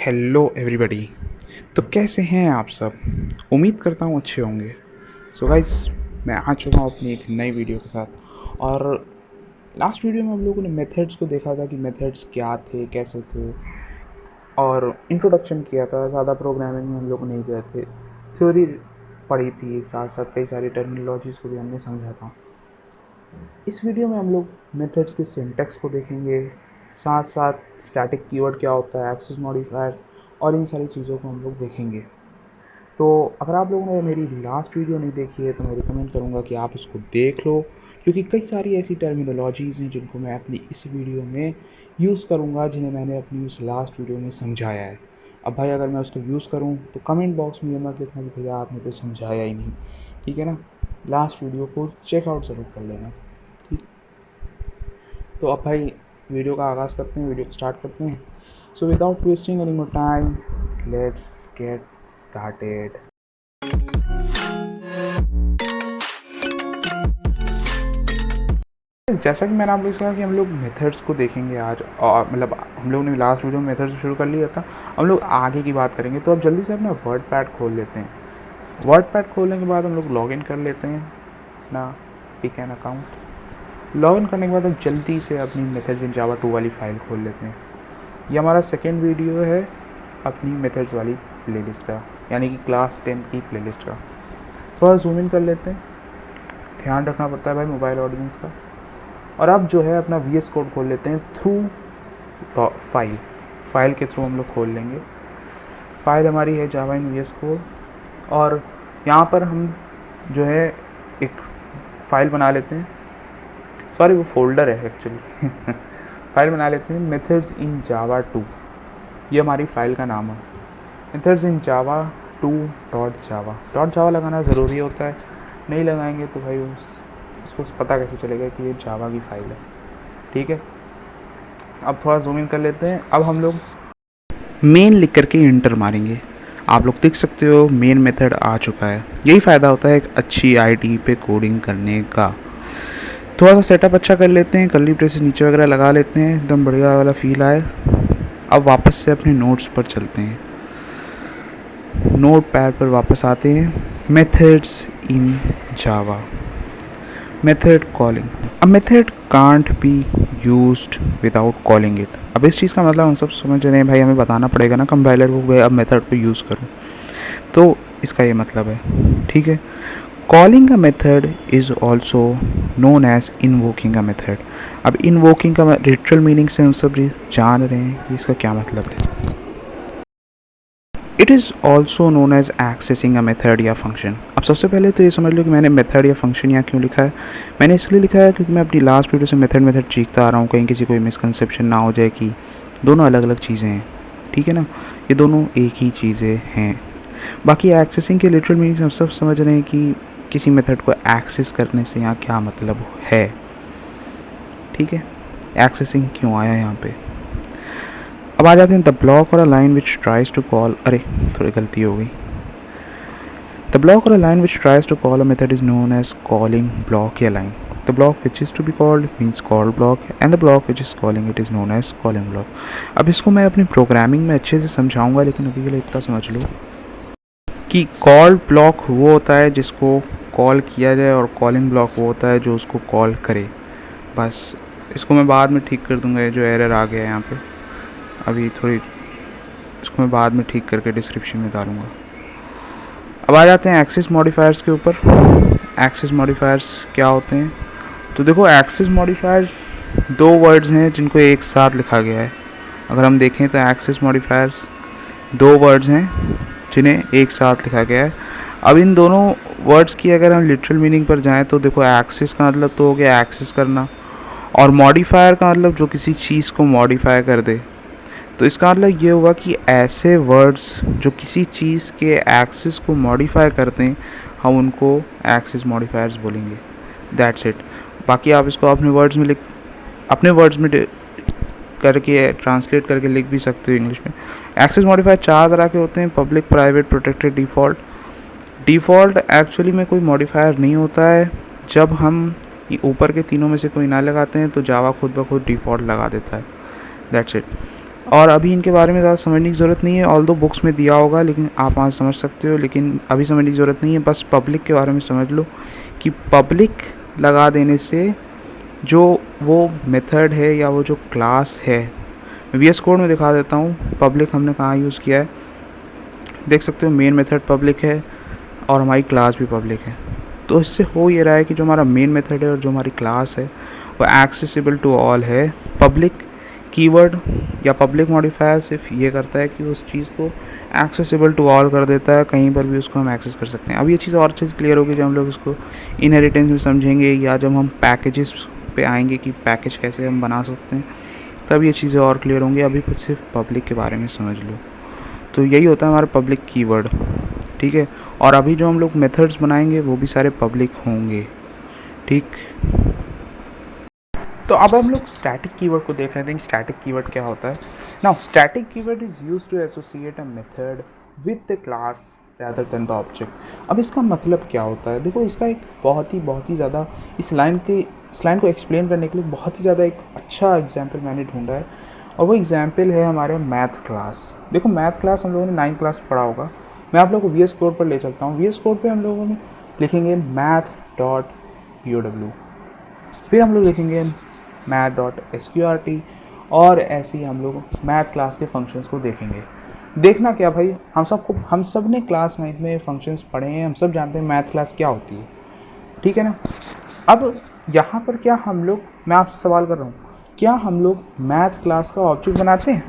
Hello everybody. तो कैसे हैं आप सब? उम्मीद करता हूँ अच्छे होंगे। सो गाइस, मैं आ चुका हूँ अपनी एक नई वीडियो के साथ। और लास्ट वीडियो में हम लोगों ने मेथड्स को देखा था कि मेथड्स क्या थे, कैसे थे, और इंट्रोडक्शन किया था। ज़्यादा प्रोग्रामिंग में हम लोग नहीं गए थे, थ्योरी पढ़ी थी, साथ साथ कई सारी टर्मिनोलॉजीज़ को भी हमने समझा था। इस वीडियो में हम लोग मेथड्स के सिंटैक्स को देखेंगे, साथ साथ स्टैटिक कीवर्ड क्या होता है, एक्सेस मॉडिफायर, और इन सारी चीज़ों को हम लोग देखेंगे। तो अगर आप लोगों ने मेरी लास्ट वीडियो नहीं देखी है तो मैं रिकमेंड करूँगा कि आप उसको देख लो, क्योंकि कई सारी ऐसी टर्मिनोलॉजीज़ हैं जिनको मैं अपनी इस वीडियो में यूज़ करूँगा, जिन्हें मैंने अपनी उस लास्ट वीडियो में समझाया है। अब भाई, अगर मैं उसको यूज़ करूँ तो कमेंट बॉक्स में ये मत लिखना कि भैया आपने तो समझाया ही नहीं, ठीक है ना। लास्ट वीडियो को चेकआउट ज़रूर कर लेना, ठीक। तो अब भाई, वीडियो का आगाज़ करते हैं, वीडियो को स्टार्ट करते हैं। So without wasting any more time, let's get started. जैसा कि मैंने आप लोगों से कहा कि हम लोग मेथड्स को देखेंगे आज, और मतलब हम लोग ने लास्ट वीडियो में मेथड्स शुरू कर लिया था, हम लोग आगे की बात करेंगे। तो अब जल्दी से अपना वर्ड पैड खोल लेते हैं। वर्ड पैड खोलने के बाद हम लोग लॉगिन कर लेते हैं अपना पिक एन अकाउंट। लॉगिन करने के बाद हम जल्दी से अपनी मेथड्स इन जावा 2 वाली फ़ाइल खोल लेते हैं। ये हमारा सेकेंड वीडियो है अपनी मेथड्स वाली प्लेलिस्ट का, यानी कि क्लास 10 की प्लेलिस्ट का। थोड़ा जूम इन कर लेते हैं, ध्यान रखना पड़ता है भाई मोबाइल ऑडियंस का। और अब जो है अपना VS कोड खोल लेते हैं थ्रू फाइल के थ्रू हम लोग खोल लेंगे। फाइल हमारी है जावा इन VS कोड, और यहाँ पर हम जो है एक फ़ाइल बना लेते हैं, सॉरी वो फोल्डर है एक्चुअली फाइल बना लेते हैं मेथड्स इन जावा 2। ये हमारी फ़ाइल का नाम है, मेथड्स इन जावा 2.java लगाना ज़रूरी होता है, नहीं लगाएंगे तो भाई उसको पता कैसे चलेगा कि ये जावा की फ़ाइल है, ठीक है। अब थोड़ा जूम इन कर लेते हैं। अब हम लोग मेन लिख करके इंटर मारेंगे। आप लोग देख सकते हो मेन मेथड आ चुका है। यही फ़ायदा होता है एक अच्छी आईटी पे कोडिंग करने का। थोड़ा सा सेटअप अच्छा कर लेते हैं, कर्ली ब्रेसेस नीचे वगैरह लगा लेते हैं, एकदम बढ़िया वाला फील आए। अब वापस से अपने नोट्स पर चलते हैं, नोट पैड पर वापस आते हैं। Methods in Java, method calling. A method can't be used without calling it. अब इस चीज़ का मतलब हम सब समझ रहे हैं भाई, हमें बताना पड़ेगा ना कंपाइलर को, अब मेथड को यूज़ करूँ, तो इसका ये मतलब है, ठीक है। Calling a method is also known as invoking a method. अब इन्वोकिंग का लिटरल मीनिंग से हम सब जान रहे हैं कि इसका क्या मतलब है। It is also known as accessing a method या फंक्शन। अब सबसे पहले तो ये समझ लो कि मैंने मेथड या फंक्शन यहाँ क्यों लिखा है। मैंने इसलिए लिखा है क्योंकि मैं अपनी लास्ट वीडियो से मेथड सीखता आ रहा हूँ, कहीं किसी कोई मिसकंसेप्शन ना हो जाए कि दोनों अलग अलग चीज़ें हैं, ठीक है ना। ये दोनों एक ही चीज़ें हैं। बाकी एक्सेसिंग के लिटरल मीनिंग हम सब समझ रहे हैं कि किसी मेथड को एक्सेस करने से यहाँ क्या मतलब है, ठीक है। एक्सेसिंग क्यों आया यहाँ पे। अब आ जाते हैं the block or a line which tries to call, अरे थोड़ी गलती हो गई। The block or a line which tries to call a method is known as calling block या line. The block which is to be called means call block, and the block which is calling it is known as calling block. अब इसको मैं अपनी programming में अच्छे से समझाऊंगा, लेकिन अभी के लिए इतना समझ लो कि कॉल ब्लॉक वो होता है जिसको कॉल किया जाए, और कॉलिंग ब्लॉक वो होता है जो उसको कॉल करे। बस इसको मैं बाद में ठीक कर दूंगा, ये जो एरर आ गया है यहाँ पे, अभी थोड़ी इसको मैं बाद में ठीक करके डिस्क्रिप्शन में डालूँगा। अब आ जाते हैं एक्सेस मॉडिफायर्स के ऊपर। एक्सेस मॉडिफायर्स क्या होते हैं, तो देखो एक्सेस मॉडिफायर्स दो वर्ड्स हैं जिनको एक साथ लिखा गया है। अगर हम देखें तो एक्सेस मॉडिफायर्स दो वर्ड्स हैं जिन्हें एक साथ लिखा गया है। अब इन दोनों वर्ड्स की अगर हम लिटरल मीनिंग पर जाएं तो देखो एक्सेस का मतलब तो हो गया एक्सेस करना, और मॉडिफायर का मतलब जो किसी चीज़ को मॉडिफाई कर दे। तो इसका मतलब ये हुआ कि ऐसे वर्ड्स जो किसी चीज़ के एक्सेस को मॉडिफाई करते हैं, हम उनको एक्सेस मॉडिफायर्स बोलेंगे। That's it. बाकी आप इसको अपने वर्ड्स में करके ट्रांसलेट करके लिख भी सकते हो इंग्लिश में। एक्सेस मॉडिफायर चार तरह के होते हैं, public, private, protected, default. Default actually में कोई मॉडिफायर नहीं होता है। जब हम ऊपर के तीनों में से कोई ना लगाते हैं तो जावा खुद ब खुद डिफ़ॉल्ट लगा देता है। That's it. और अभी इनके बारे में ज़्यादा समझने की ज़रूरत नहीं है, ऑल्दो बुक्स में दिया होगा लेकिन आप वहाँ समझ सकते हो, लेकिन अभी समझने की ज़रूरत नहीं है। बस पब्लिक के बारे में समझ लो कि पब्लिक लगा देने से जो वो मेथड है या वो जो क्लास है, वी एस कोड में दिखा देता हूँ पब्लिक हमने कहाँ यूज़ किया है। देख सकते हो मेन मेथड पब्लिक है और हमारी क्लास भी पब्लिक है। तो इससे हो ये रहा है कि जो हमारा मेन मेथड है और जो हमारी क्लास है वो एक्सेसिबल टू ऑल है। पब्लिक कीवर्ड या पब्लिक मॉडिफायर सिर्फ ये करता है कि उस चीज़ को एक्सेसिबल टू ऑल कर देता है, कहीं पर भी उसको हम एक्सेस कर सकते हैं। अब ये चीज़ और चीज़ क्लियर होगी जब हम लोग इसको इनहेरिटेंस में समझेंगे या जब हम पैकेजेस पे आएंगे कि पैकेज कैसे हम बना सकते हैं, तब ये चीज़ें और क्लियर होंगी। अभी सिर्फ पब्लिक के बारे में समझ लो। तो यही होता है हमारा पब्लिक कीवर्ड, ठीक है। और अभी जो हम लोग मेथड्स बनाएंगे वो भी सारे पब्लिक होंगे, ठीक। तो अब हम लोग स्टैटिक कीवर्ड को देख रहे हैं। स्टैटिक कीवर्ड क्या होता है? Now static keyword is used to associate a method with the class rather than the object। अब इसका मतलब क्या होता है? देखो, इसका एक बहुत ही ज़्यादा इस लाइन को एक्सप्लेन करने के लिए बहुत ही ज़्यादा एक अच्छा एग्जाम्पल मैंने ढूंढा है, और वो एग्जाम्पल है हमारे मैथ क्लास। देखो, मैथ क्लास हम लोगों ने 9th क्लास पढ़ा होगा। मैं आप लोगों को वी एस कोड पर ले चलता हूँ। वी एस कोड पर हम लोगों ने लिखेंगे math.pow, फिर हम लोग लिखेंगे math.sqrt, और ऐसे ही हम लोग मैथ क्लास के फंक्शंस को देखेंगे। देखना क्या भाई, हम सब ने क्लास 9th में फंक्शंस पढ़े हैं, हम सब जानते हैं मैथ क्लास क्या होती है, ठीक है ना। अब यहाँ पर क्या हम लोग, मैं आपसे सवाल कर रहा हूँ, क्या हम लोग मैथ क्लास का ऑब्जेक्ट बनाते हैं?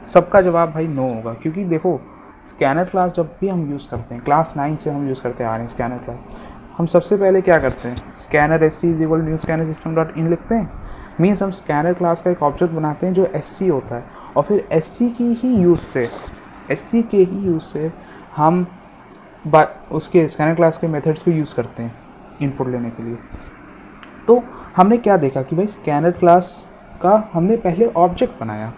सबका जवाब भाई नो होगा, क्योंकि देखो स्कैनर क्लास जब भी हम यूज़ करते हैं, क्लास 9 से हम यूज़ करते आ रहे हैं स्कैनर क्लास, हम सबसे पहले क्या करते हैं, scanner S C is equal new scanner system dot in लिखते हैं। मीन्स हम स्कैनर क्लास का एक ऑब्जेक्ट बनाते हैं जो एस सी होता है, और फिर एस सी के ही यूज़ से हम उसके स्कैनर क्लास के मेथड्स को यूज़ करते हैं इनपुट लेने के लिए। तो हमने क्या देखा कि भाई स्कैनर क्लास का हमने पहले ऑब्जेक्ट बनाया,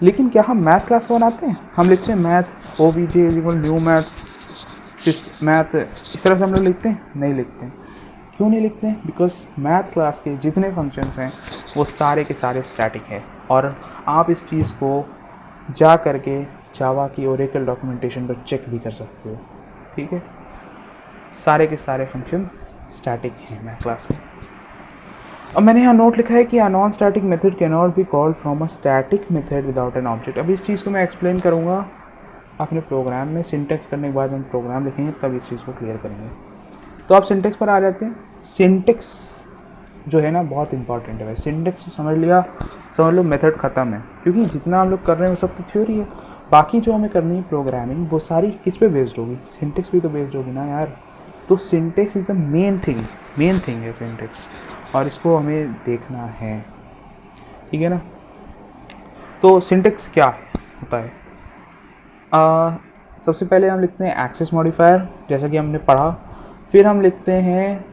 लेकिन क्या हम मैथ क्लास का बनाते हैं? हम लिखते हैं math O B J is equal new math, इस तरह से हम लोग लिखते हैं? नहीं लिखते हैं। क्यों नहीं लिखते हैं? बिकॉज मैथ क्लास के जितने फंक्शंस हैं वो सारे के सारे स्टैटिक है, और आप इस चीज़ को जा करके जावा की ओरेकल डॉक्यूमेंटेशन पर चेक भी कर सकते हो, ठीक है। सारे के सारे फंक्शन स्टैटिक हैं मैथ क्लास में। अब मैंने यहाँ नोट लिखा है कि a non static method can not be called from a static method without an object. अब इस चीज़ को मैं एक्सप्लेन करूँगा अपने प्रोग्राम में। सिंटेक्स करने के बाद हम प्रोग्राम लिखेंगे तब इस चीज़ को क्लियर करेंगे। तो आप सिंटेक्स पर आ जाते हैं। सिंटेक्स जो है ना बहुत इंपॉर्टेंट है भाई। सिंटेक्स समझ लो मेथड ख़त्म है, क्योंकि जितना हम लोग कर रहे हैं वो सब तो थ्योरी है। बाकी जो हमें करनी है प्रोग्रामिंग वो सारी किस पे बेस्ड होगी? सिंटेक्स भी तो बेस्ड होगी ना यार। तो syntax is a main thing है सिंटेक्स, और इसको हमें देखना है, ठीक है ना। तो सिंटेक्स क्या होता है? सबसे पहले हम लिखते हैं एक्सेस मॉडिफायर, जैसा कि हमने पढ़ा। फिर हम लिखते हैं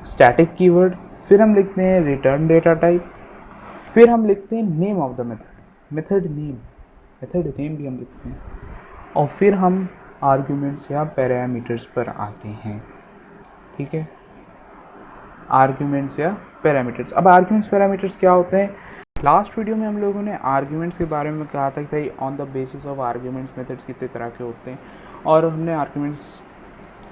स्टैटिक कीवर्ड, फिर हम लिखते हैं रिटर्न डेटा टाइप, फिर हम लिखते हैं name of the method name भी हम लिखते हैं, और फिर हम आर्ग्यूमेंट्स या पैरामीटर्स पर आते हैं, ठीक है। आर्ग्यूमेंट्स या पैरामीटर्स। अब आर्ग्यूमेंट्स पैरामीटर्स क्या होते हैं? लास्ट वीडियो में हम लोगों ने आर्ग्यूमेंट्स के बारे में कहा था कि भाई on the basis of arguments methods कितने तरह के होते हैं, और हमने आर्ग्यूमेंट्स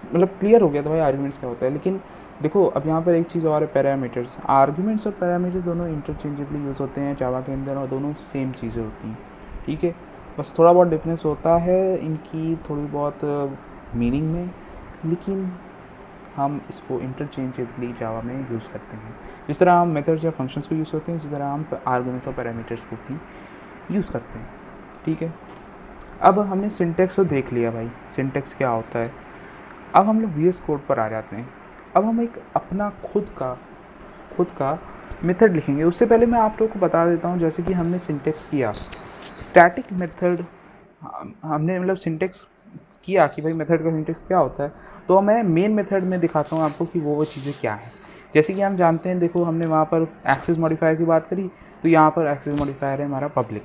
मतलब क्लियर हो गया था भाई आर्ग्यूमेंट्स क्या होता है। लेकिन देखो अब यहाँ पर एक चीज़ और है, पैरामीटर्स। आर्ग्यूमेंट्स और पैरामीटर्स दोनों इंटरचेंजेबली यूज़ होते हैं जावा के अंदर, और दोनों सेम चीज़ें होती हैं, ठीक है। बस थोड़ा बहुत डिफरेंस होता है इनकी थोड़ी बहुत मीनिंग में, लेकिन हम इसको इंटरचेंजेबली जावा में यूज़ करते हैं। जिस तरह हम मेथड्स या फंक्शंस को यूज़ करते हैं, इसी तरह हम आर्ग्यूमेंट्स और पैरामीटर्स को भी यूज़ करते हैं, ठीक है। अब हमने सिंटेक्स को देख लिया भाई, सिंटेक्स क्या होता है। अब हम लोग वी एस कोड पर आ जाते हैं। अब हम एक अपना खुद का मेथड लिखेंगे। उससे पहले मैं आप लोगों को बता देता हूँ, जैसे कि हमने सिंटेक्स किया स्टैटिक मेथड, हमने मतलब सिंटेक्स किया कि भाई मेथड का सिंटेक्स क्या होता है, तो मैं मेन मेथड में दिखाता हूँ आपको कि वो चीज़ें क्या हैं। जैसे कि हम जानते हैं, देखो हमने वहाँ पर एक्सेस मॉडिफायर की बात करी, तो यहाँ पर एक्सेस मॉडिफायर है हमारा पब्लिक।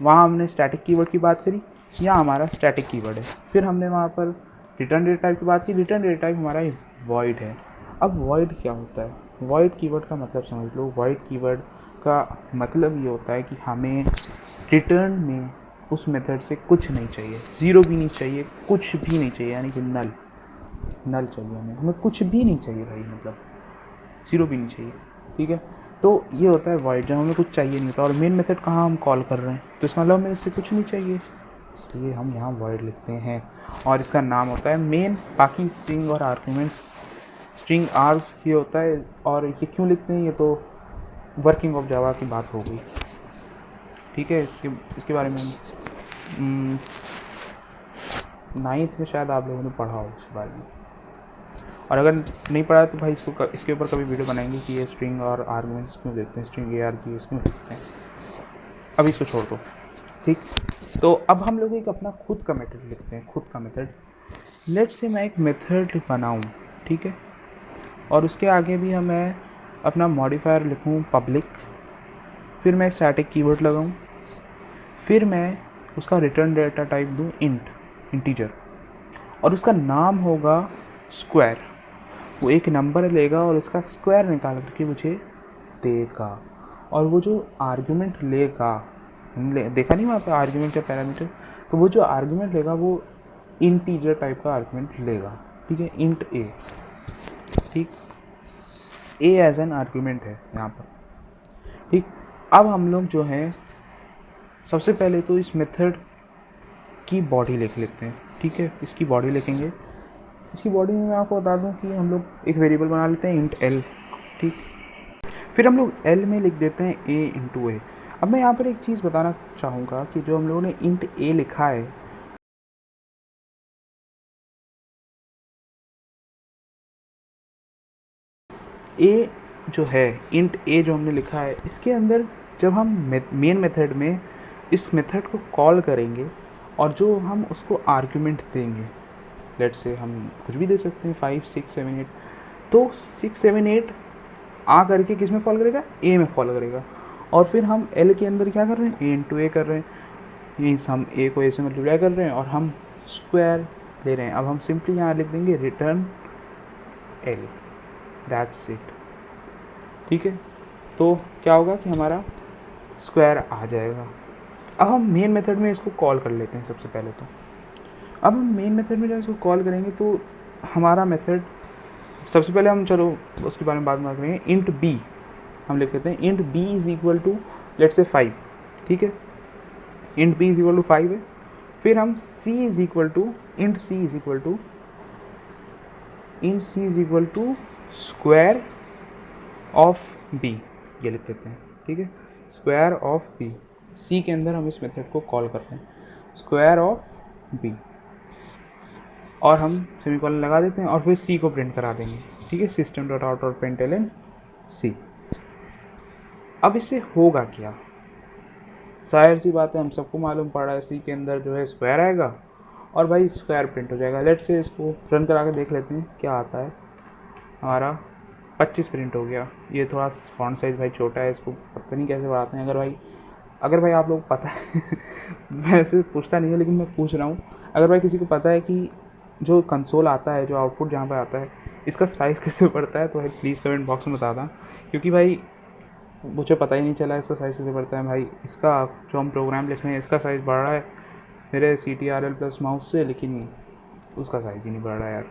वहाँ हमने स्टैटिक कीवर्ड की बात करी, यहाँ हमारा स्टैटिक कीवर्ड है। फिर हमने वहाँ पर रिटर्न डेटा टाइप की बात की, रिटर्न डेटा टाइप हमारा वॉइड है। अब वॉइड क्या होता है? वॉइड कीवर्ड का मतलब समझ लो। वॉइड कीवर्ड का मतलब ये होता है कि हमें रिटर्न में उस मेथड से कुछ नहीं चाहिए, ज़ीरो भी नहीं चाहिए, कुछ भी नहीं चाहिए, यानी कि नल चाहिए हमें कुछ भी नहीं चाहिए भाई, मतलब ज़ीरो भी नहीं चाहिए। ठीक है, तो ये होता है वॉइड, जब हमें कुछ चाहिए नहीं होता। और मेन मेथड कहाँ हम कॉल कर रहे हैं, तो इसका मतलब हमें इससे कुछ नहीं चाहिए, इसलिए हम यहाँ वॉइड लिखते हैं और इसका नाम होता है मेन। बाकी स्ट्रिंग और आर्गूमेंट्स, स्ट्रिंग आर्स ये होता है। और ये क्यों लिखते हैं, ये तो वर्किंग ऑफ जावा की बात हो गई। ठीक है, इसके बारे में हम 9th में शायद आप लोगों ने पढ़ा हो उसके बारे में, और अगर नहीं पढ़ा तो भाई इसके ऊपर कभी वीडियो बनाएंगे कि ये स्ट्रिंग और आर्गुमेंट्स क्यों देते हैं, स्ट्रिंग ARGs क्यों देते हैं। अब इसको छोड़ दो। ठीक, तो अब हम लोग एक अपना खुद का मेथड लिखते हैं, खुद का मेथड। लेट से मैं एक मेथड बनाऊं, ठीक है, और उसके आगे भी मैं अपना मॉडिफायर लिखूं पब्लिक, फिर मैं स्टैटिक कीवर्ड लगाऊं, फिर मैं उसका रिटर्न डेटा टाइप दूं इंटीजर, और उसका नाम होगा स्क्वायर। वो एक नंबर लेगा और उसका स्क्वायर निकाल करके मुझे देगा। और वो जो आर्गुमेंट लेगा, देखा नहीं वहाँ पे आर्गुमेंट या पैरामीटर, तो वो जो आर्गुमेंट लेगा वो इंटीजर टाइप का आर्गुमेंट लेगा। ठीक है, इंट ए। ठीक, ए एज एन आर्गुमेंट है यहाँ पर। ठीक, अब हम लोग जो है सबसे पहले तो इस मेथड की बॉडी लिख लेते हैं। ठीक है, इसकी बॉडी लिखेंगे। इसकी बॉडी में मैं आपको बता दूं कि हम लोग एक वेरिएबल बना लेते हैं इंट एल। ठीक, फिर हम लोग एल में लिख देते हैं ए इंटू ए। अब मैं यहाँ पर एक चीज़ बताना चाहूँगा कि जो हम लोगों ने इंट ए लिखा है, ए जो है, इंट ए जो हमने लिखा है, इसके अंदर जब हम मेन मेथड में इस मेथड को कॉल करेंगे और जो हम उसको आर्ग्यूमेंट देंगे, लेट से हम कुछ भी दे सकते हैं 5, 6, 7, 8, तो 6, 7, 8 आ करके किस में फॉल करेगा, ए में फॉल करेगा। और फिर हम एल के अंदर क्या कर रहे हैं, ए इंटू ए कर रहे हैं, मीन्स हम ए को ए से मल्टीप्लाई कर रहे हैं और हम स्क्वायर ले रहे हैं। अब हम सिंपली यहाँ लिख देंगे रिटर्न एल, दैट्स इट। ठीक है, तो क्या होगा कि हमारा स्क्वायर आ जाएगा। अब हम मेन मेथड में इसको कॉल कर लेते हैं सबसे पहले। तो अब हम मेन मेथड में जब इसको कॉल करेंगे तो हमारा मेथड, सबसे पहले हम चलो उसके बारे में बात बात करेंगे। इंट बी हम लिख लेते हैं, int B is equal to let say 5। ठीक है, int B is equal to 5 है। फिर हम C is equal to int C is equal to square of B, ये लिख लेते हैं। ठीक है, स्क्वायर ऑफ बी, सी के अंदर हम इस मेथड को कॉल करते हैं, स्क्वायर ऑफ बी, और हम सेमीकोलन लगा देते हैं और फिर सी को प्रिंट करा देंगे। ठीक है, सिस्टम डॉट आउट और पेंटेलन सी। अब इससे होगा क्या, जाहिर सी बात है, हम सबको मालूम पड़ रहा है सी के अंदर जो है स्क्वायर आएगा और भाई स्क्वायर प्रिंट हो जाएगा। लेट से इसको रन करा के देख लेते हैं क्या आता है। हमारा 25 प्रिंट हो गया। ये थोड़ा फॉन्ट साइज़ भाई छोटा है, इसको पता नहीं कैसे बढ़ाते हैं। अगर भाई आप लोग पता है मैं ऐसे पूछता नहीं है लेकिन मैं पूछ रहा हूँ, अगर भाई किसी को पता है कि जो कंसोल आता है, जो आउटपुट जहाँ पर आता है, इसका साइज़ कैसे बढ़ता है, तो भाई प्लीज़ कमेंट बॉक्स में बता दें, क्योंकि भाई मुझे पता ही नहीं चला इसका साइज़ कैसे बढ़ता है। भाई इसका जो हम प्रोग्राम लिख रहे हैं इसका साइज़ बढ़ रहा है मेरे CTRL प्लस माउस से, लेकिन उसका साइज़ ही नहीं बढ़ रहा है यार।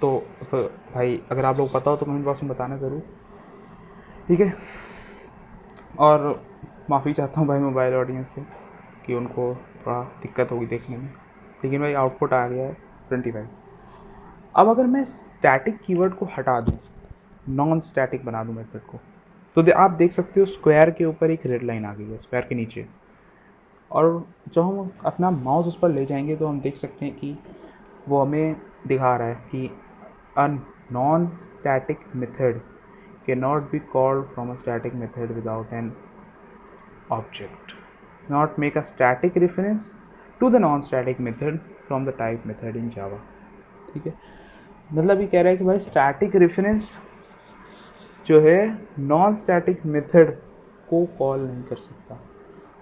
तो भाई अगर आप लोग पता हो तो कमेंट बॉक्स में बताना ज़रूर। ठीक है, और माफ़ी चाहता हूँ भाई मोबाइल ऑडियंस से कि उनको थोड़ा दिक्कत होगी देखने में, लेकिन भाई आउटपुट आ गया है 25। अब अगर मैं स्टैटिक कीवर्ड को हटा दूँ, नॉन स्टैटिक बना दूँ मेथड को, तो आप देख सकते हो स्क्वायर के ऊपर एक रेड लाइन आ गई है, स्क्वायर के नीचे, और जब हम अपना माउस उस पर ले जाएंगे तो हम देख सकते हैं कि वो हमें दिखा रहा है कि a non static method cannot be called from a static method without an object. Not make a static reference to the non-static method from the type method in Java. ठीक है, मतलब ये कह रहा है कि भाई स्टैटिक रेफरेंस जो है नॉन स्टैटिक मेथड को कॉल नहीं कर सकता।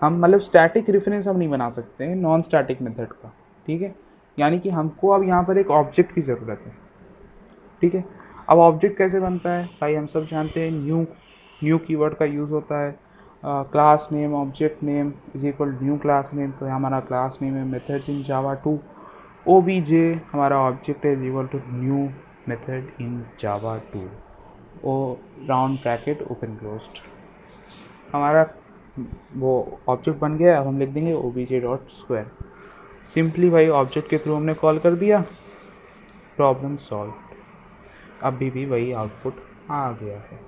हम मतलब स्टैटिक रेफरेंस हम नहीं बना सकते हैं नॉन स्टैटिक मेथड का। ठीक है, यानी कि हमको अब यहाँ पर एक ऑब्जेक्ट की ज़रूरत है। ठीक है, अब ऑब्जेक्ट कैसे बनता है भाई, हम सब जानते हैं न्यू कीवर्ड का यूज़ होता है, class name object name is equal new class name, तो हमारा क्लास नेम है मेथड्स इन जावा 2। obj हमारा ऑब्जेक्ट है is equal to new method in Java 2, O round bracket open closed. हमारा वो ऑब्जेक्ट बन गया। अब हम लिख देंगे obj डॉट स्क्वायर। सिंपली भाई ऑब्जेक्ट के थ्रू हमने कॉल कर दिया, प्रॉब्लम सॉल्व। अभी भी वही आउटपुट आ गया है।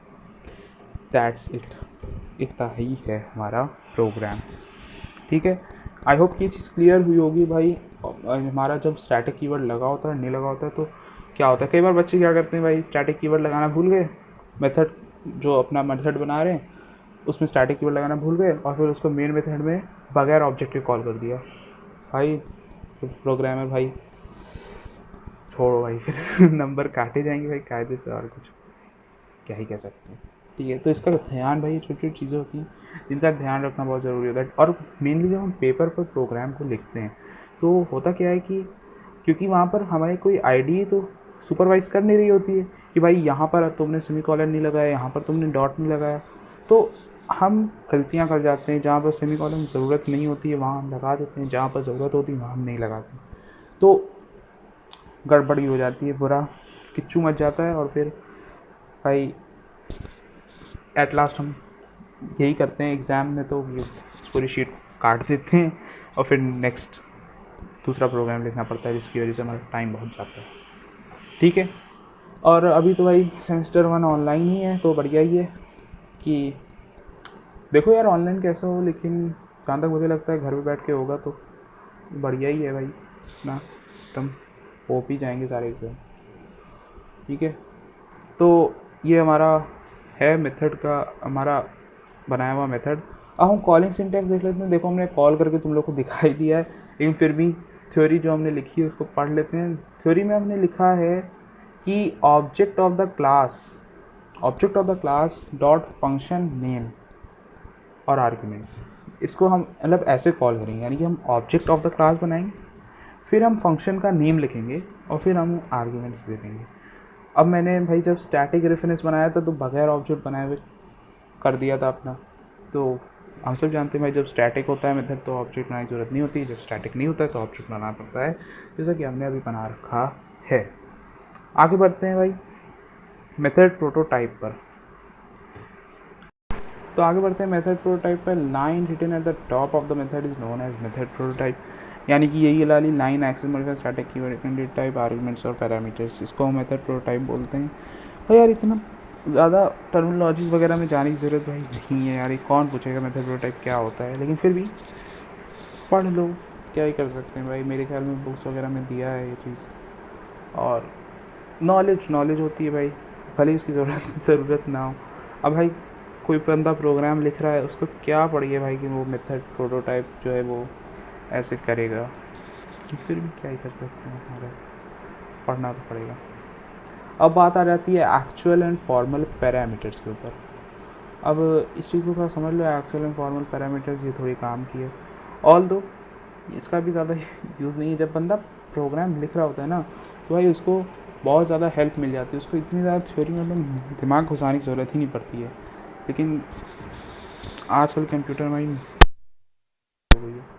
दैट्स इट, इतना ही है हमारा प्रोग्राम। ठीक है, आई होप कि ये चीज़ क्लियर हुई होगी भाई। हमारा जब स्टैटिक कीवर्ड लगा होता है, नहीं लगा होता है, तो क्या होता है, कई बार बच्चे क्या करते हैं भाई, स्टैटिक कीवर्ड लगाना भूल गए, मेथड जो अपना मेथड बना रहे हैं उसमें स्टैटिक कीवर्ड लगाना भूल गए और फिर उसको मेन मेथड में बगैर ऑब्जेक्ट के कॉल कर दिया। भाई प्रोग्रामर भाई छोड़ो भाई, फिर नंबर काटे जाएंगे भाई कायदे से, और कुछ क्या ही कह सकते हैं। ठीक है, तो इसका ध्यान भाई, छोटी छोटी चीज़ें होती हैं जिनका ध्यान रखना बहुत ज़रूरी होता है। और मेनली जब हम पेपर पर प्रोग्राम को लिखते हैं तो होता क्या है कि क्योंकि वहाँ पर हमारी कोई आईडी तो सुपरवाइज कर नहीं रही होती है कि भाई यहाँ पर तुमने सेमीकोलन नहीं लगाया, यहाँ पर तुमने डॉट नहीं लगाया, तो हम गलतियाँ कर जाते हैं। जहाँ पर सेमीकोलन ज़रूरत नहीं होती है वहाँ हम लगा देते हैं, जहाँ पर ज़रूरत होती है वहाँ हम नहीं लगाते, तो गड़बड़ी हो जाती है, बुरा किच्चू मच जाता है। और फिर भाई एट लास्ट हम यही करते हैं एग्ज़ाम में, तो ये पूरी शीट काट देते हैं और फिर नेक्स्ट दूसरा प्रोग्राम लिखना पड़ता है, जिसकी वजह से हमारा टाइम बहुत जाता है। ठीक है, और अभी तो भाई सेमेस्टर 1 ऑनलाइन ही है, तो बढ़िया ही है कि देखो यार ऑनलाइन कैसा हो, लेकिन जहाँ तक मुझे लगता है घर पे बैठ के होगा तो बढ़िया ही है भाई ना, एकदम हो भी जाएंगे सारे एग्ज़ाम। ठीक है, तो ये हमारा है मेथड का, हमारा बनाया हुआ मेथड। अब हम कॉलिंग सिंटैक्स देख लेते हैं। देखो हमने कॉल करके तुम लोग को दिखाई दिया है, लेकिन फिर भी थ्योरी जो हमने लिखी है उसको पढ़ लेते हैं। थ्योरी में हमने लिखा है कि object of the class dot function name और आर्ग्यूमेंट्स, इसको हम मतलब ऐसे कॉल करेंगे, यानी कि हम ऑब्जेक्ट ऑफ द क्लास बनाएंगे, फिर हम फंक्शन का नेम लिखेंगे और फिर हम आर्ग्यूमेंट्स दे देंगे। अब मैंने भाई जब स्टैटिक रेफरेंस बनाया था तो बगैर ऑब्जेक्ट बनाए हुए कर दिया था अपना, तो हम सब जानते हैं भाई जब स्टैटिक होता है मेथड तो ऑब्जेक्ट बनाने की ज़रूरत नहीं होती, जब स्टैटिक नहीं होता है तो ऑब्जेक्ट बनाना पड़ता है, जैसा कि हमने अभी बना रखा है। आगे बढ़ते हैं भाई मेथड प्रोटोटाइप पर। तो आगे बढ़ते हैं मेथड प्रोटोटाइप पर। Line written at the top of the method is known as method prototype, यानी कि यही वाली line access modifier static keyword type arguments और पैरामीटर्स, इसको हम मेथड प्रोटोटाइप बोलते हैं। तो यार इतना ज़्यादा टर्मिनोलॉजी वगैरह में जाने की ज़रूरत भाई नहीं है यार, ये कौन पूछेगा मेथड प्रोटोटाइप क्या होता है, लेकिन फिर भी पढ़ लो, क्या ही कर सकते हैं भाई। मेरे ख्याल में बुक्स वगैरह में दिया है ये चीज़, और नॉलेज होती है भाई, भले ही उसकी ज़रूरत ना हो। अब भाई कोई बंदा प्रोग्राम लिख रहा है, उसको क्या पढ़िए भाई कि वो मेथड प्रोटोटाइप जो है वो ऐसे करेगा, कि फिर भी क्या ही कर सकते हैं, हमारा पढ़ना तो पड़ेगा। अब बात आ जाती है एक्चुअल एंड फॉर्मल पैरामीटर्स के ऊपर। अब इस चीज़ को थोड़ा समझ लो, एक्चुअल एंड फॉर्मल पैरामीटर्स ये थोड़ी काम की है, ऑल दो इसका भी ज़्यादा यूज़ नहीं है। जब बंदा प्रोग्राम लिख रहा होता है ना तो भाई उसको बहुत ज़्यादा हेल्प मिल जाती है, उसको इतनी ज़्यादा थ्योरी में मतलब दिमाग घुसाने की ज़रूरत ही नहीं पड़ती है। लेकिन आजकल कंप्यूटर माइंड हो गई है।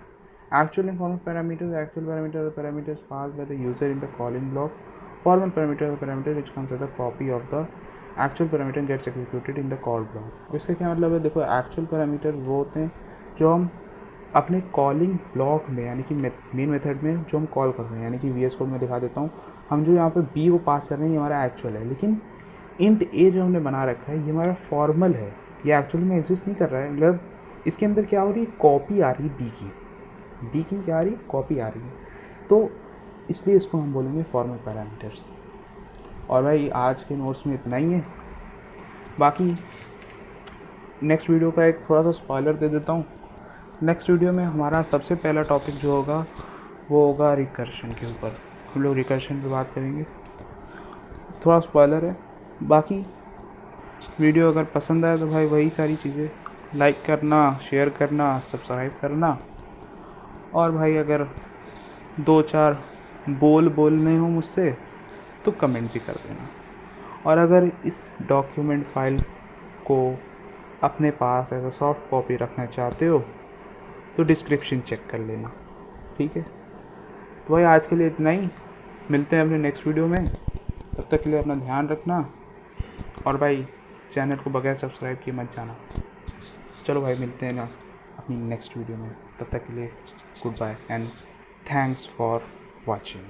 Actual and formal parameters. Actual parameter are the parameters passed by the user in the calling block. Formal parameter are the parameter which comes as a copy of the actual parameter and gets executed in the call block. इसका क्या मतलब है, देखो actual parameter वो होते हैं जो हम अपने कॉलिंग ब्लॉक में, यानी कि मेन मेथड में जो हम कॉल कर रहे हैं, यानी कि VS कोड में दिखा देता हूँ, हम जो यहाँ पे B को पास कर रहे हैं ये हमारा एक्चुअल है, लेकिन इंट A जो हमने बना रखा है ये हमारा फॉर्मल है, ये एक्चुअल में एग्जिस्ट नहीं कर रहा है। मतलब इसके अंदर क्या हो रही है, कॉपी आ रही है B की क्या आ रही है, कॉपी आ रही है, तो इसलिए इसको हम बोलेंगे फॉर्मल पैरामीटर्स। और भाई आज के नोट्स में इतना ही है, बाकी नेक्स्ट वीडियो का एक थोड़ा सा स्पॉइलर दे देता हूँ। नेक्स्ट वीडियो में हमारा सबसे पहला टॉपिक जो होगा वो होगा रिकर्शन के ऊपर, हम लोग रिकर्शन पे बात करेंगे, थोड़ा स्पॉइलर है। बाकी वीडियो अगर पसंद आए तो भाई वही सारी चीज़ें, लाइक करना, शेयर करना, सब्सक्राइब करना, और भाई अगर 2-4 बोलने हो मुझसे तो कमेंट भी कर देना। और अगर इस डॉक्यूमेंट फाइल को अपने पास एज अ सॉफ्ट कॉपी रखना चाहते हो तो डिस्क्रिप्शन चेक कर लेना, ठीक है। तो भाई आज के लिए इतना ही, मिलते हैं अपने नेक्स्ट वीडियो में। तब तक के लिए अपना ध्यान रखना, और भाई चैनल को बगैर सब्सक्राइब किए मत जाना। चलो भाई मिलते हैं ना अपनी नेक्स्ट वीडियो में, तब तक के लिए goodbye and thanks for watching.